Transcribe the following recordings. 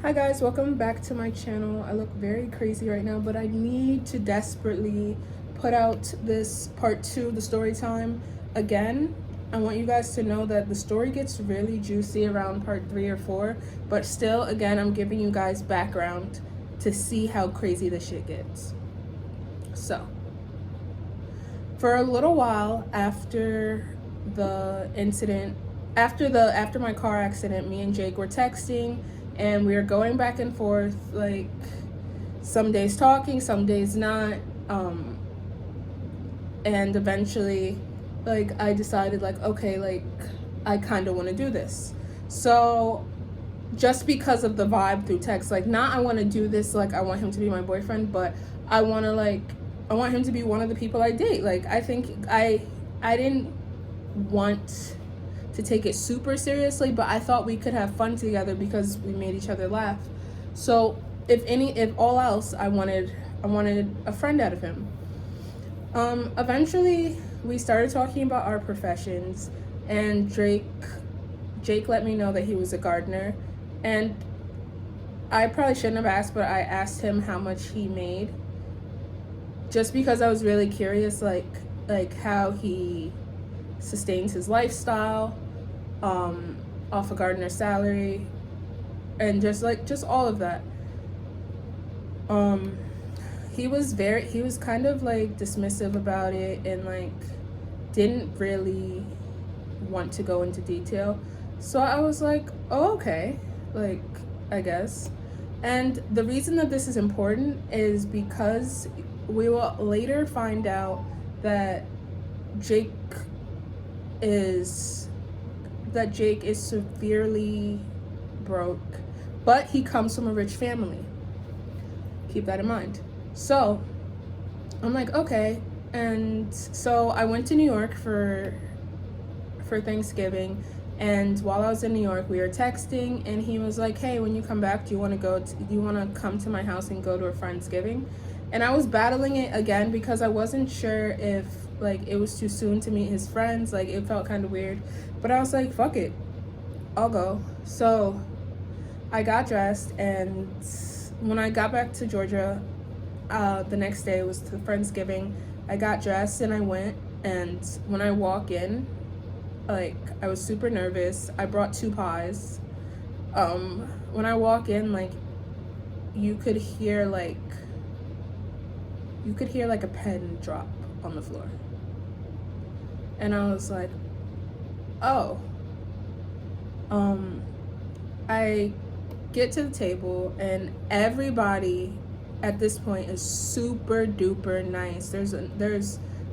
Hi guys, welcome back to my channel. I look very crazy right now, but I need to desperately put out this part 2, the story time, again. I want you guys to know that the story gets really juicy around part 3 or 4, but still, again, I'm giving you guys background to see how crazy this shit gets. So, for a little while after the incident, after my car accident, me and Jake were texting and we were going back and forth, like some days talking, some days not. And eventually, like, I decided, like, okay, like, I kind of want to do this. So just because of the vibe through text, like, not I want to do this, like, I want him to be my boyfriend, but I want to, like, I want him to be one of the people I date. Like, I think I didn't want to take it super seriously, but I thought we could have fun together because we made each other laugh. So if all else, I wanted a friend out of him. Eventually we started talking about our professions, and Jake let me know that he was a gardener, and I probably shouldn't have asked, but I asked him how much he made, just because I was really curious, like how he sustains his lifestyle off a gardener's salary, and just all of that. He was kind of like dismissive about it, and like didn't really want to go into detail. So I was like, oh, okay, like, I guess. And the reason that this is important is because we will later find out that Jake is severely broke, but he comes from a rich family. Keep that in mind. So I'm like, okay. And so I went to New York for Thanksgiving, and while I was in New York, we were texting, and he was like, hey, when you come back, do you want to come to my house and go to a Friendsgiving? And I was battling it again because I wasn't sure if, like, it was too soon to meet his friends. Like, it felt kind of weird, but I was like, fuck it, I'll go. So I got dressed, and when I got back to Georgia, the next day was the Friendsgiving. I got dressed and I went, and when I walk in, like, I was super nervous. I brought 2 pies. When I walk in, like, you could hear like a pen drop on the floor. And I was like, oh. I get to the table, and everybody at this point is super duper nice. There's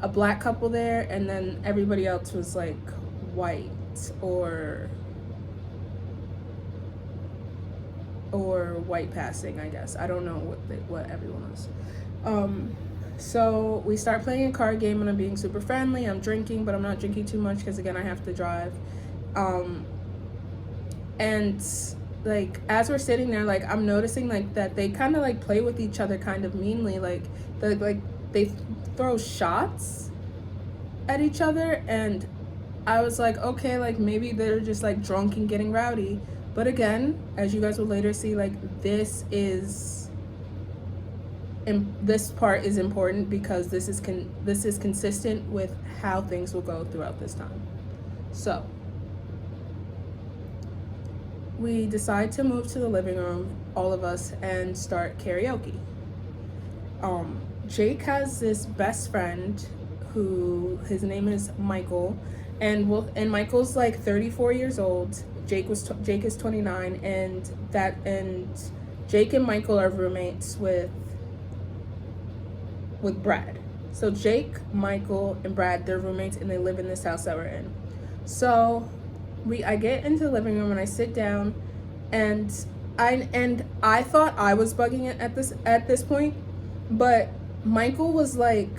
a black couple there, and then everybody else was like white or white passing, I guess. I don't know what everyone was. So we start playing a card game, and I'm being super friendly. I'm drinking, but I'm not drinking too much because, again, I have to drive. And like, as we're sitting there, like, I'm noticing like that they kind of like play with each other kind of meanly. Like they throw shots at each other, and I was like, okay, like, maybe they're just like drunk and getting rowdy. But again, as you guys will later see, like, this part is important because this is consistent with how things will go throughout this time. So we decide to move to the living room, all of us, and start karaoke. Jake has this best friend who, his name is Michael, and Michael's like 34 years old. Jake is 29, and Jake and Michael are roommates with Brad. So Jake, Michael, and Brad, they're roommates, and they live in this house that we're in. So I get into the living room, and I sit down, and I thought I was bugging it at this point, but Michael was like,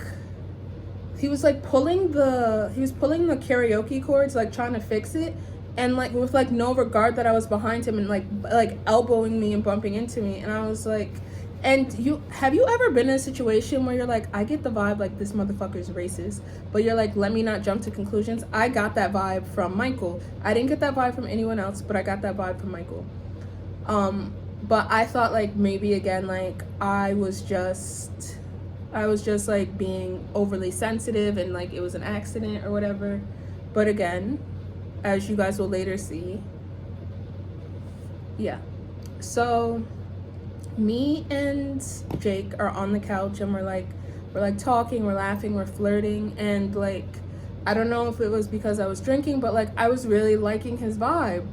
he was pulling the karaoke chords, like trying to fix it, and like with like no regard that I was behind him, and like elbowing me and bumping into me. And I was like, and have you ever been in a situation where you're like, I get the vibe like this motherfucker's racist, but you're like, let me not jump to conclusions? I got that vibe from Michael. I didn't get that vibe from anyone else, but I got that vibe from Michael. But I thought like maybe again like I was just like being overly sensitive and like it was an accident or whatever. But again, as you guys will later see, yeah. So me and Jake are on the couch and we're like talking, we're laughing, we're flirting, and like I don't know if it was because I was drinking, but like I was really liking his vibe.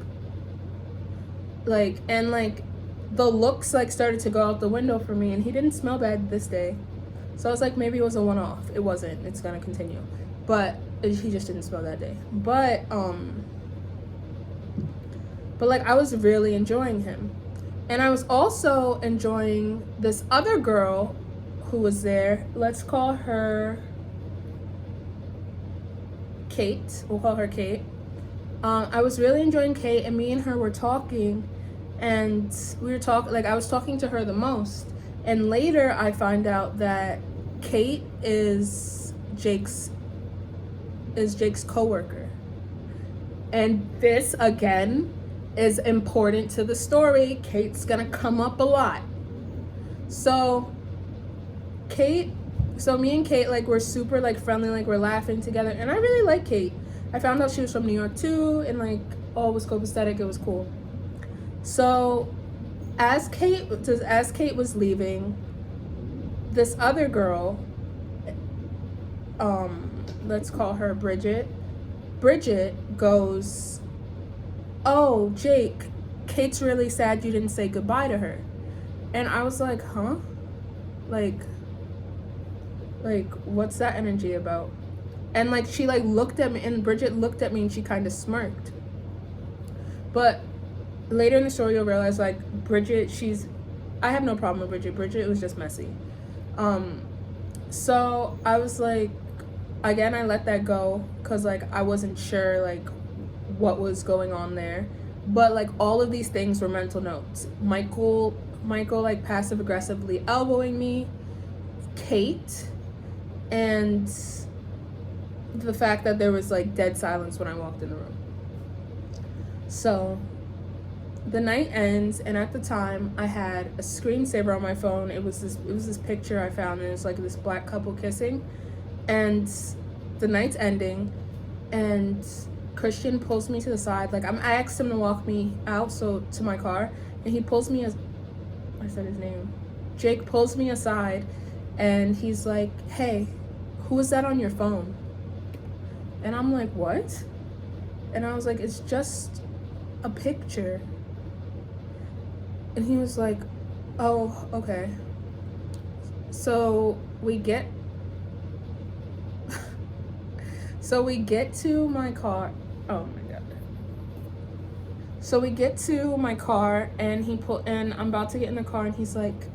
Like, and like the looks like started to go out the window for me, and he didn't smell bad this day. So I was like, maybe it was a one-off. It wasn't. It's gonna continue. But he just didn't smell that day. But like I was really enjoying him. And I was also enjoying this other girl who was there. Let's call her Kate. We'll call her Kate. I was really enjoying Kate, and me and her were talking, and we were talking, like I was talking to her the most. And later I find out that Kate is Jake's coworker. And this again is important to the story. Kate's gonna come up a lot. So me and Kate, like, we're super like friendly, like we're laughing together, and I really like Kate. I found out she was from New York too, and like all was copacetic. It was cool. So as Kate was leaving, this other girl, let's call her Bridget goes, "Oh, Jake, Kate's really sad you didn't say goodbye to her." And I was like, huh? Like what's that energy about? And like she like looked at me, and Bridget looked at me and she kind of smirked. But later in the story you'll realize like Bridget, I have no problem with Bridget. Bridget was just messy. So I was like, again, I let that go because like I wasn't sure like what was going on there. But like all of these things were mental notes. Michael like passive aggressively elbowing me, Kate, and the fact that there was like dead silence when I walked in the room. So the night ends, and at the time I had a screensaver on my phone. It was this picture I found, and it's like this black couple kissing, and the night's ending, and Christian pulls me to the side. Like I asked him to walk me out to my car, and he pulls me I said his name. Jake pulls me aside, and he's like, "Hey, who is that on your phone?" And I'm like, "What?" And I was like, "It's just a picture." And he was like, "Oh, okay." So we get to my car. Oh my god. So we get to my car, and and I'm about to get in the car, and he's like,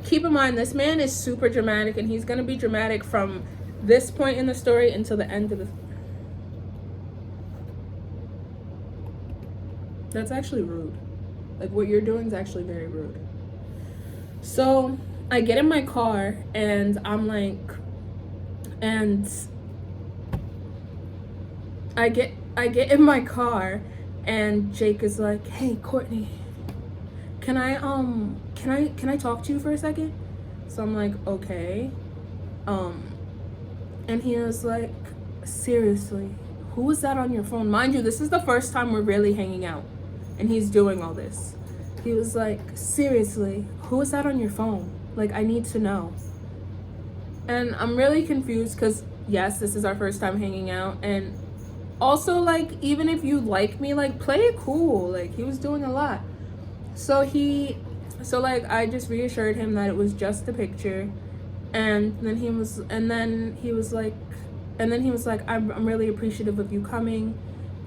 keep in mind, this man is super dramatic, and he's gonna be dramatic from this point in the story until the end of the. That's actually rude. Like what you're doing is actually very rude. So I get in my car, and I'm like, and I get in my car, and Jake is like, "Hey, Courtney, can I talk to you for a second?" So I'm like, "Okay." And he was like, "Seriously, who was that on your phone?" Mind you, this is the first time we're really hanging out, and he's doing all this. He was like, "Seriously, who was that on your phone? Like, I need to know." And I'm really confused because yes, this is our first time hanging out, and also like even if you like me, like play it cool. Like he was doing a lot. So like I just reassured him that it was just a picture, and then he was like, I'm really appreciative of you coming,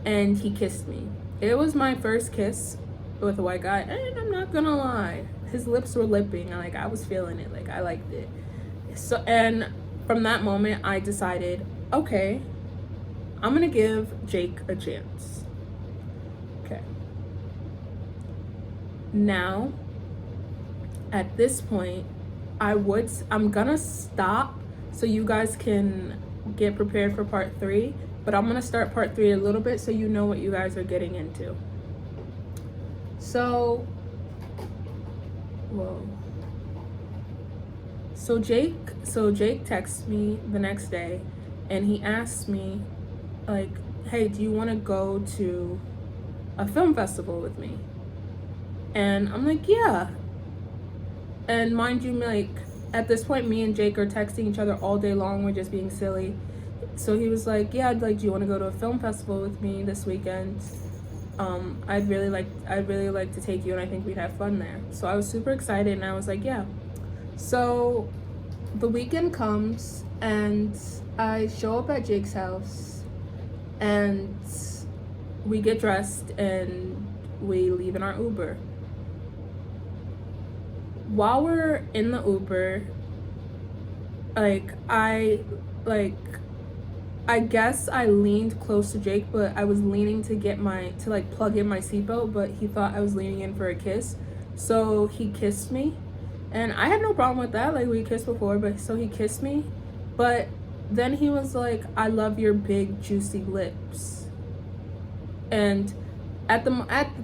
and he kissed me. It was my first kiss with a white guy, and I'm not gonna lie, his lips were lipping. Like I was feeling it. Like I liked it. So, and from that moment I decided, okay, I'm gonna give Jake a chance. Okay. Now, at this point, I'm gonna stop so you guys can get prepared for part 3, but I'm gonna start part 3 a little bit so you know what you guys are getting into. So whoa. So Jake texts me the next day, and he asks me, like, hey, do you want to go to a film festival with me? And I'm like, yeah. And mind you, like, at this point, me and Jake are texting each other all day long. We're just being silly. So he was like, yeah, do you want to go to a film festival with me this weekend? I'd really like to take you, and I think we'd have fun there. So I was super excited, and I was like, yeah. So the weekend comes, and I show up at Jake's house, and we get dressed, and we leave in our Uber. While we're in the Uber, I guess I leaned close to Jake, but I was leaning to plug in my seatbelt, but he thought I was leaning in for a kiss. So he kissed me, and I had no problem with that. Like, we kissed before, but so he kissed me. But then he was like, I love your big juicy lips. And at the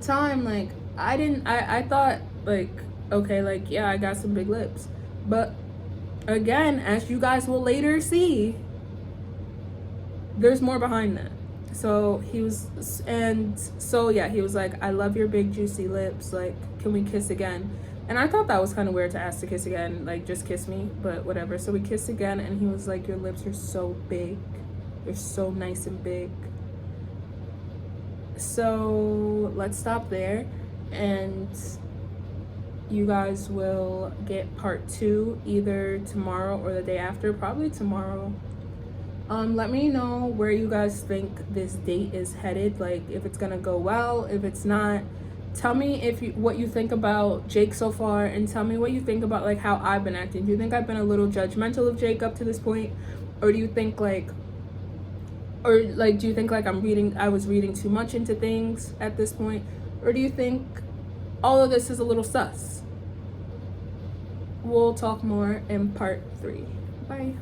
time, like, I thought, like, okay, like, yeah, I got some big lips. But again, as you guys will later see, there's more behind that. So he was like, I love your big juicy lips, like, can we kiss again? And I thought that was kind of weird to ask to kiss again, like, just kiss me, but whatever. So we kissed again, and he was like, your lips are so big, they're so nice and big. So let's stop there, and you guys will get part 2 either tomorrow or the day after, probably tomorrow. Let me know where you guys think this date is headed, like, if it's gonna go well, if it's not. Tell me what you think about Jake so far, and tell me what you think about, like, how I've been acting. Do you think I've been a little judgmental of Jake up to this point, or do you think like I was reading too much into things at this point, or do you think all of this is a little sus? We'll talk more in part 3. Bye.